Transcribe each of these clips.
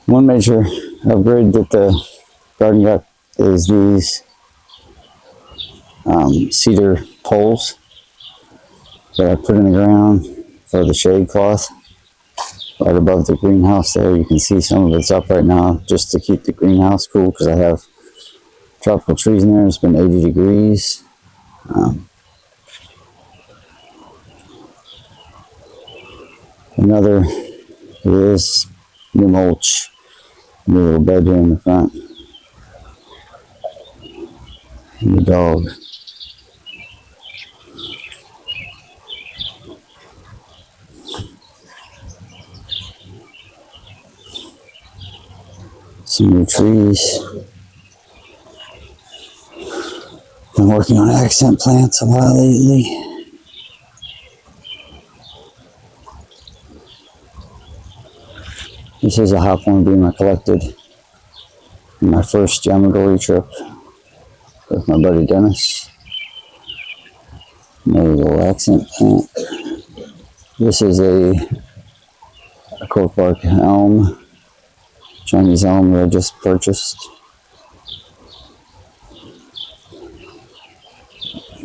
One major upgrade that the garden got is these cedar poles that I put in the ground for the shade cloth right above the greenhouse there. You can see some of it's up right now just to keep the greenhouse cool because I have tropical trees in there. It's been 80 degrees. Another is new mulch, new little bed here in the front, and the dog. Some new trees. Been working on accent plants a lot lately. This is a hawthorn beam I collected in my first Yamadori trip with my buddy Dennis. Another little accent plant. This is a cork bark elm, Chinese elm that I just purchased.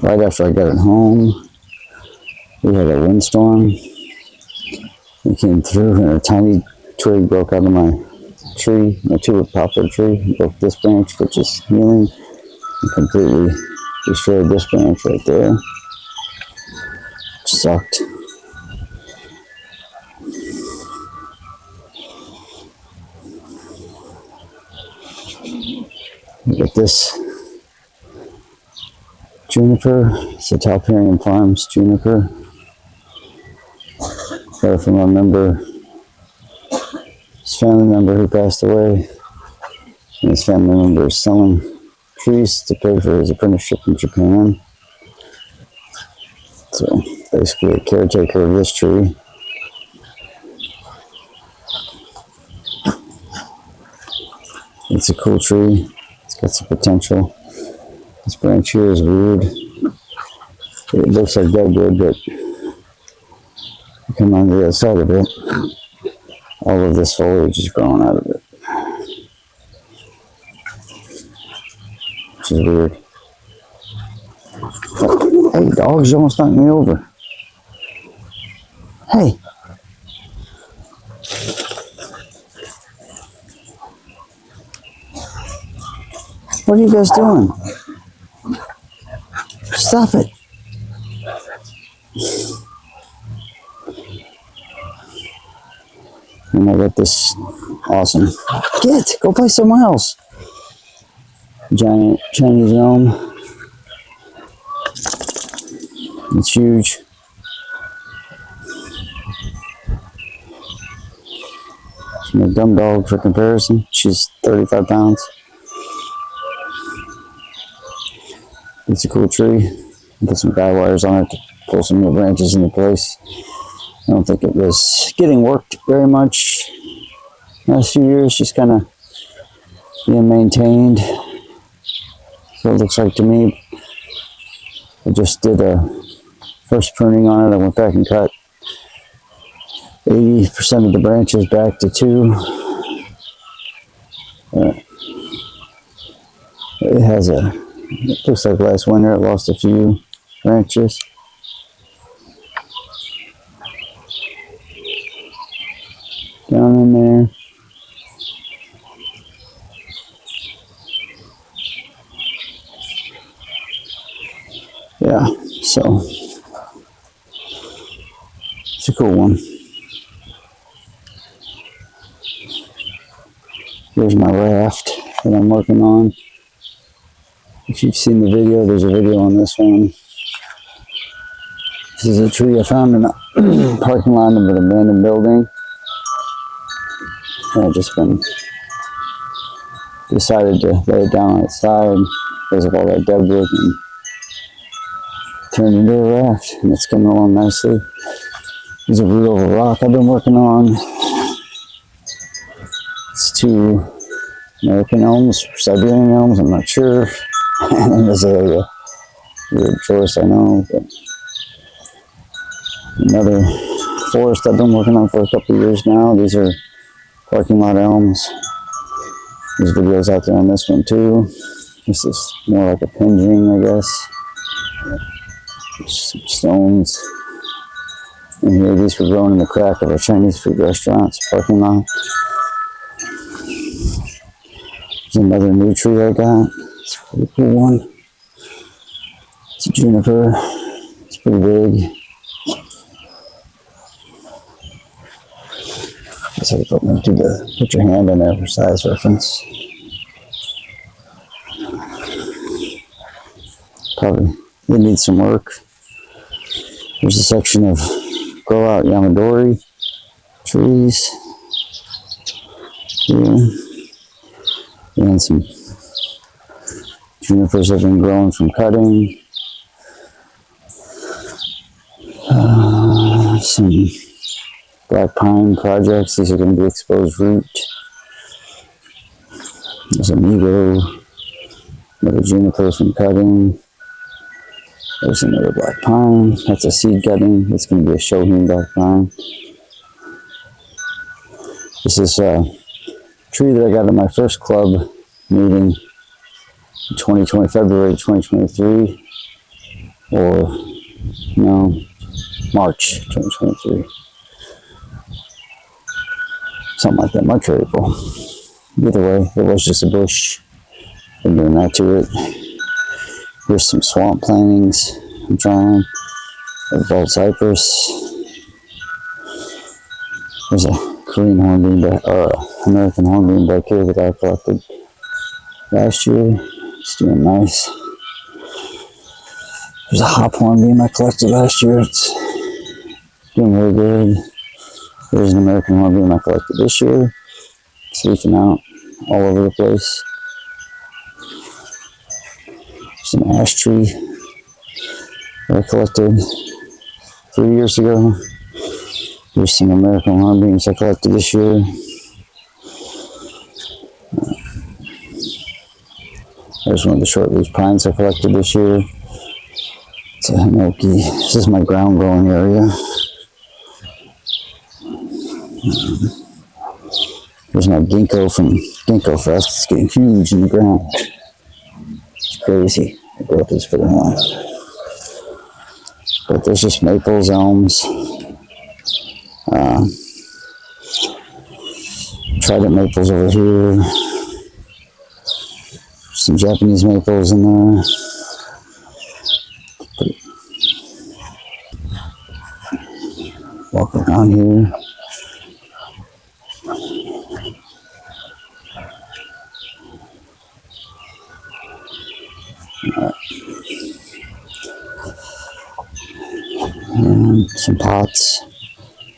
Right after I got it home, we had a windstorm. It came through and a tiny twig broke out of my tree, my tulip poplar tree. Broke this branch, which is healing, and completely destroyed this branch right there. Sucked. Look at this juniper. It's a Talparian Farms juniper. Got it from a member, his family member who passed away. And his family member is selling trees to pay for his apprenticeship in Japan. So basically a caretaker of this tree. It's a cool tree. It's got some potential. This branch here is weird. It looks like deadwood, but you come on the other side of it, all of this foliage is growing out of it, which is weird. Oh, hey, dogs, you almost knocked me over. Hey. What are you guys doing? Stop it. And I got this awesome. Go play somewhere else. Giant Chinese elm. It's huge. It's my dumb dog for comparison. She's 35 pounds. It's a cool tree. Put some guy wires on it to pull some new branches into place. I don't think it was getting worked very much last few years. Just kind of being maintained. So it looks like to me. I just did a first pruning on it. I went back and cut 80% of the branches back to 2. It has it looks like last winter it lost a few branches. Down in there. Yeah, so it's a cool one. Here's my raft that I'm working on. If you've seen the video, there's a video on this one. This is a tree I found in a parking lot of an abandoned building. And I've just been decided to lay it down on its side because of all that dead wood and turned into a raft, and it's coming along nicely. There's a reel of a rock I've been working on. It's 2 American elms, Siberian elms, I'm not sure. And in this area, weird choice, I know, but another forest I've been working on for a couple of years now. These are parking lot elms. There's videos out there on this one too. This is more like a pinging, I guess. Some stones. And here, these were grown in the crack of a Chinese food restaurant's parking lot. There's another new tree I got. It's a pretty cool one. It's a juniper. It's pretty big. So put your hand in there for size reference. Probably it needs some work. There's a section of grow out Yamadori trees here, and some junipers have been grown from cutting. Some black pine projects. These are going to be exposed root. There's a Migo, another juniper from cutting. There's another black pine. That's a seed cutting. It's going to be a Shohin black pine. This is a tree that I got at my first club meeting in February 2023. Or, no, March 2023. Something like that, March or April. Either way, it was just a bush. Been doing that to it. Here's some swamp plantings I'm trying. Of bald cypress. There's a Korean hornbeam or American hornbeam back here that I collected last year. It's doing nice. There's a hop hornbeam I collected last year. It's doing really good. There's an American hornbeam I collected this year. It's leafing out all over the place. There's an ash tree that I collected 3 years ago. There's some American hornbeams I collected this year. There's one of the short-leaf pines I collected this year. It's a hinoki. This is my ground growing area. There's my ginkgo from Ginkgo Fest. It's getting huge in the ground. It's crazy. The growth is pretty long. But there's just maples, elms, trident maples over here. Some Japanese maples in there. Walk around here. And some pots.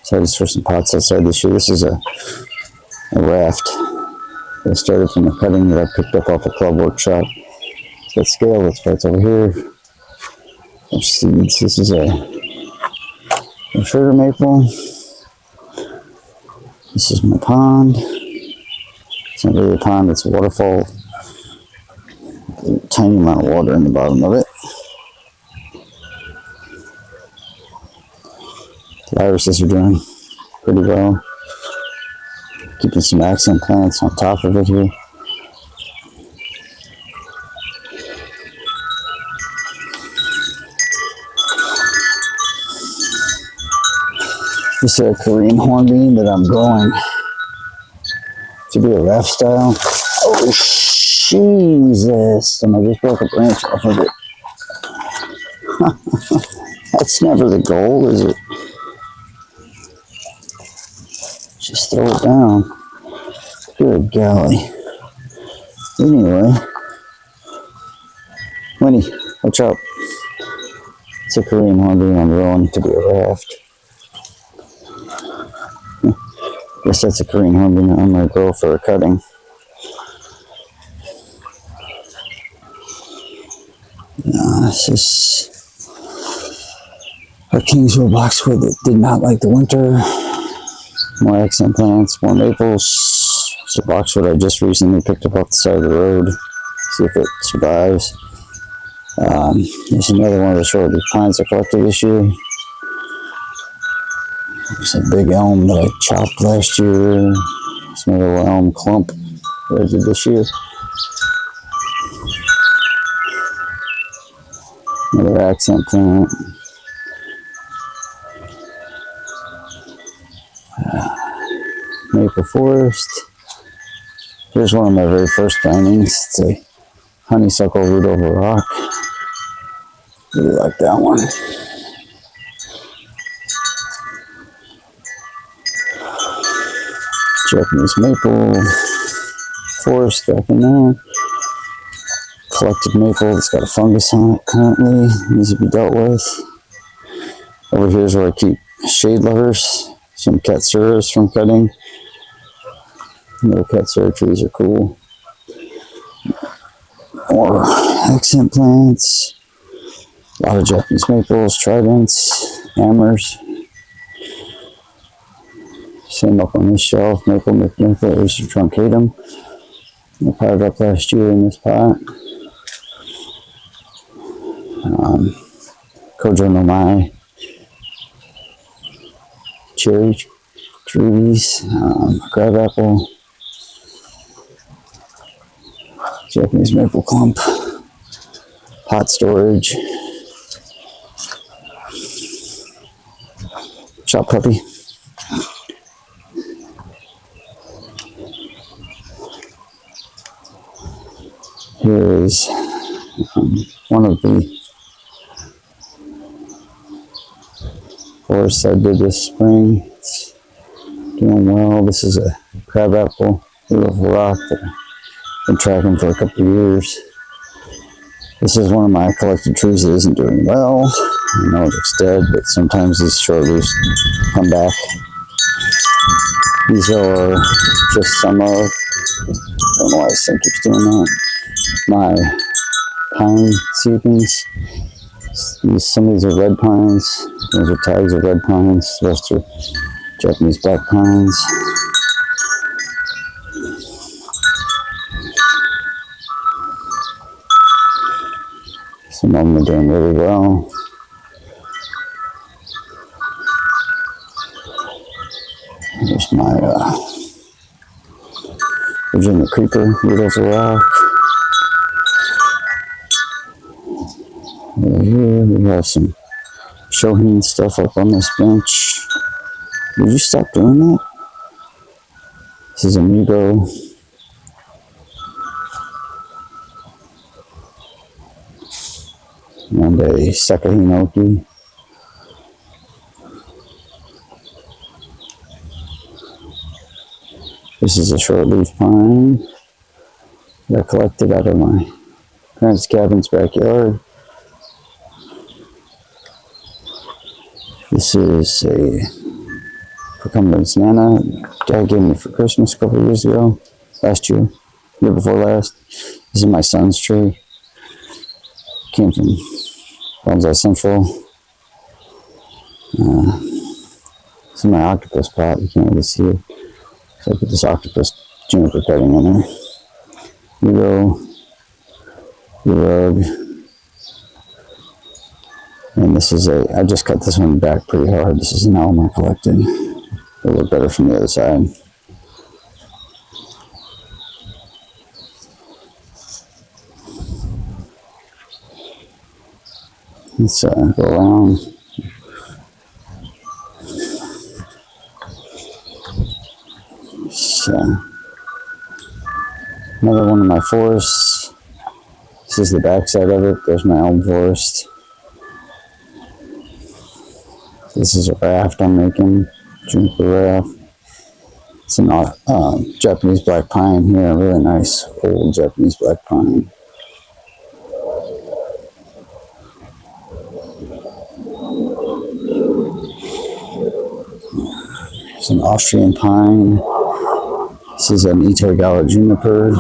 So I just threw some pots outside this year. This is a raft that started from a cutting that I picked up off a club workshop. It's got scale, that's why it's over here. There's seeds. This is a sugar maple. This is my pond. It's not really a pond, it's a waterfall. A tiny amount of water in the bottom of it. The irises are doing pretty well. Keeping some accent plants on top of it here. This is a Korean hornbeam that I'm growing to be a raft style. Oh, Jesus! And I just broke a branch off of it. That's never the goal, is it? Just throw it down. Good golly. Anyway. Winnie, watch out. It's a Korean hornbeam I'm growing to be a raft. Guess that's a Korean hornbeam I'm going to grow for a cutting. This is a Kingswood boxwood that did not like the winter. More accent plants, more maples. It's a boxwood I just recently picked up off the side of the road. See if it survives. There's another one of the short-leaf pines I collected this year. There's a big elm that I chopped last year. Some little elm clump that I did this year. Another accent plant. Maple forest. Here's one of my very first plantings. It's a honeysuckle root over rock. Really like that one. Japanese maple forest back in there. Collected maple that's got a fungus on it currently. Needs to be dealt with. Over here is where I keep shade lovers. Some katsuras from cutting. Little katsura trees are cool. More accent plants. A lot of Japanese maples, tridents, hammers. Same up on this shelf. Maple. There's your truncatum. I potted up last year in this pot. Kojo no Mai. Cherry trees. Crabapple. Japanese maple clump. Pot storage. Shop puppy. Here is one of the forests I did this spring. It's doing well. This is a crabapple, little rock that I've been tracking for a couple of years. This is one of my collected trees that isn't doing well. I know it looks dead, but sometimes these short leaves come back. These are just some of, I don't know why this thing keeps doing that, my pine seedlings. Some of these are red pines. Those are tags of red pines. The rest are Japanese black pines. Some of them are doing really well. There's my Virginia creeper, root over rock. Over here we have some Shohin stuff up on this bench. Did you stop doing that? This is Amigo. And a Sakahinoki. This is a short leaf pine that I collected out of my parents' cabin's backyard. This is a Cucumbers Nana Dad gave me for Christmas a couple of years ago. Last year. Year before last. This is my son's tree. Came from Bonsai Central. This is my octopus pot. You can't really see it. So I put this octopus juniper cutting in there. Here we go. The rug. And this is I just cut this one back pretty hard. This is an elm I collected. It'll look better from the other side. Let's go around. So, another one of my forests. This is the back side of it. There's my elm forest. This is a raft I'm making, juniper raft. It's an Japanese black pine here, a really nice old Japanese black pine. It's an Austrian pine. This is an Itagala juniper.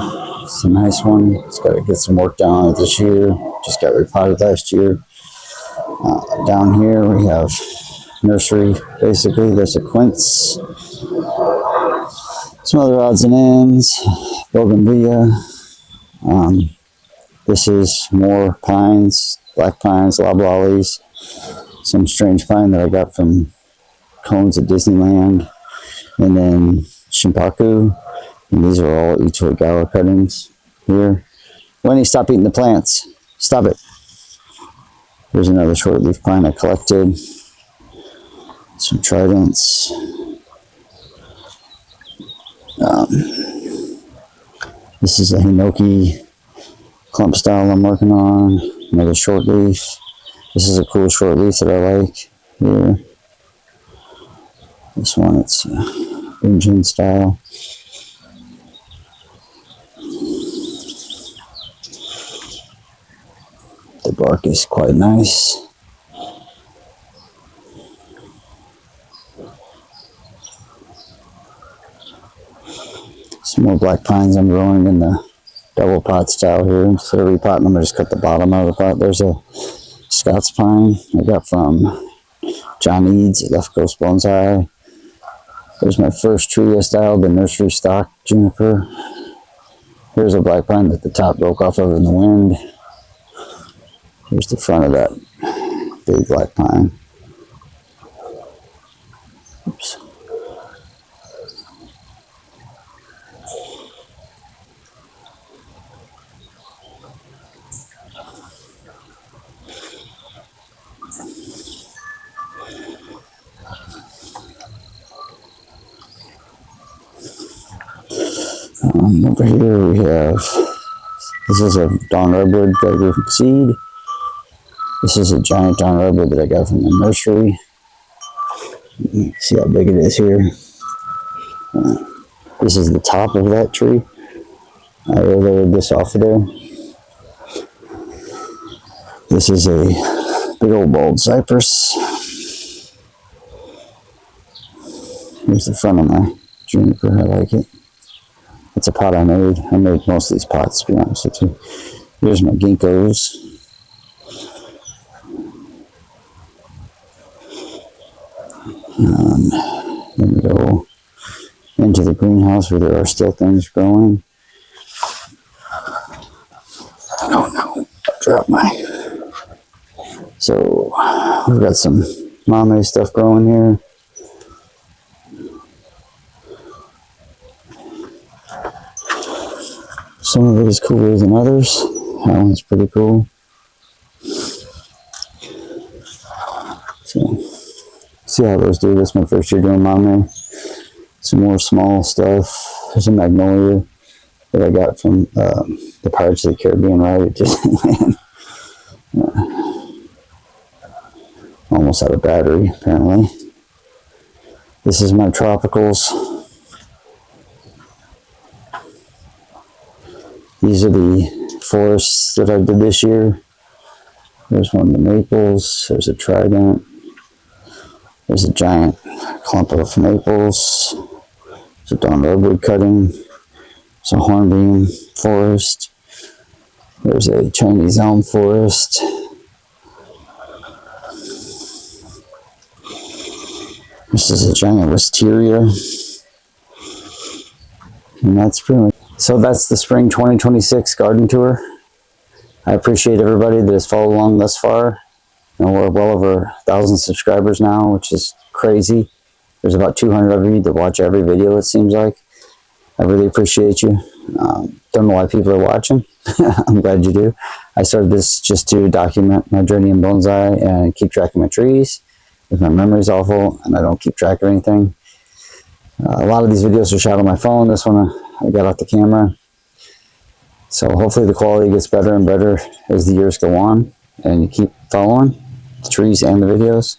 It's a nice one. It's got to get some work done on it this year. Just got repotted last year. Down here we have nursery, basically. There's a quince. Some other odds and ends. Bougainvillea. This is more pines, black pines, loblollies. Some strange pine that I got from cones at Disneyland. And then Shimpaku. And these are all Ichigawa cuttings here. Lenny, stop eating the plants. Stop it. Here's another short leaf plant I collected. Some tridents. This is a hinoki clump style I'm working on. Another short leaf. This is a cool short leaf that I like here. This one, it's Indian style. The bark is quite nice. Some more black pines I'm growing in the double pot style here. Instead of repotting them, I just cut the bottom out of the pot. There's a Scots pine I got from John Eads at Left Coast Bonsai. There's my first tree I styled, the nursery stock juniper. Here's a black pine that the top broke off of in the wind. Here's the front of that big black pine. Oops. Over here we have, this is a dawn redwood that I grew from seed. This is a giant dawn redwood that I got from the nursery. See how big it is here. This is the top of that tree. I overlaid this off of there. This is a big old bald cypress. Here's the front of my juniper, I like it. It's a pot I made. I made most of these pots, to be honest with you. Here's my ginkgos. Then we go into the greenhouse where there are still things growing. Oh no, drop my. So we've got some mame stuff growing here. Some of it is cooler than others. That one's pretty cool. So, see how those do. This is my first year doing mame. Some more small stuff. There's a magnolia that I got from the Pirates of the Caribbean ride at Disneyland. Almost out of battery, apparently. This is my tropicals. These are the forests that I did this year. There's one of the maples. There's a trident. There's a giant clump of maples. There's a dawn redwood cutting. There's a hornbeam forest. There's a Chinese elm forest. This is a giant wisteria. And that's pretty much. So that's the spring 2026 garden tour. I appreciate everybody that has followed along thus far. You know, we're well over 1,000 subscribers now, which is crazy. There's about 200 of you that watch every video, it seems like. I really appreciate you. Don't know why people are watching. I'm glad you do. I started this just to document my journey in bonsai and keep track of my trees. If my memory's awful and I don't keep track of anything. A lot of these videos are shot on my phone. This one I got off the camera. So hopefully the quality gets better and better as the years go on and you keep following the trees and the videos.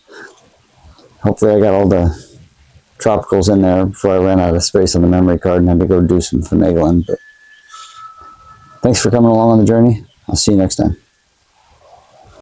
Hopefully I got all the tropicals in there before I ran out of space on the memory card and had to go do some finagling. But thanks for coming along on the journey. I'll see you next time.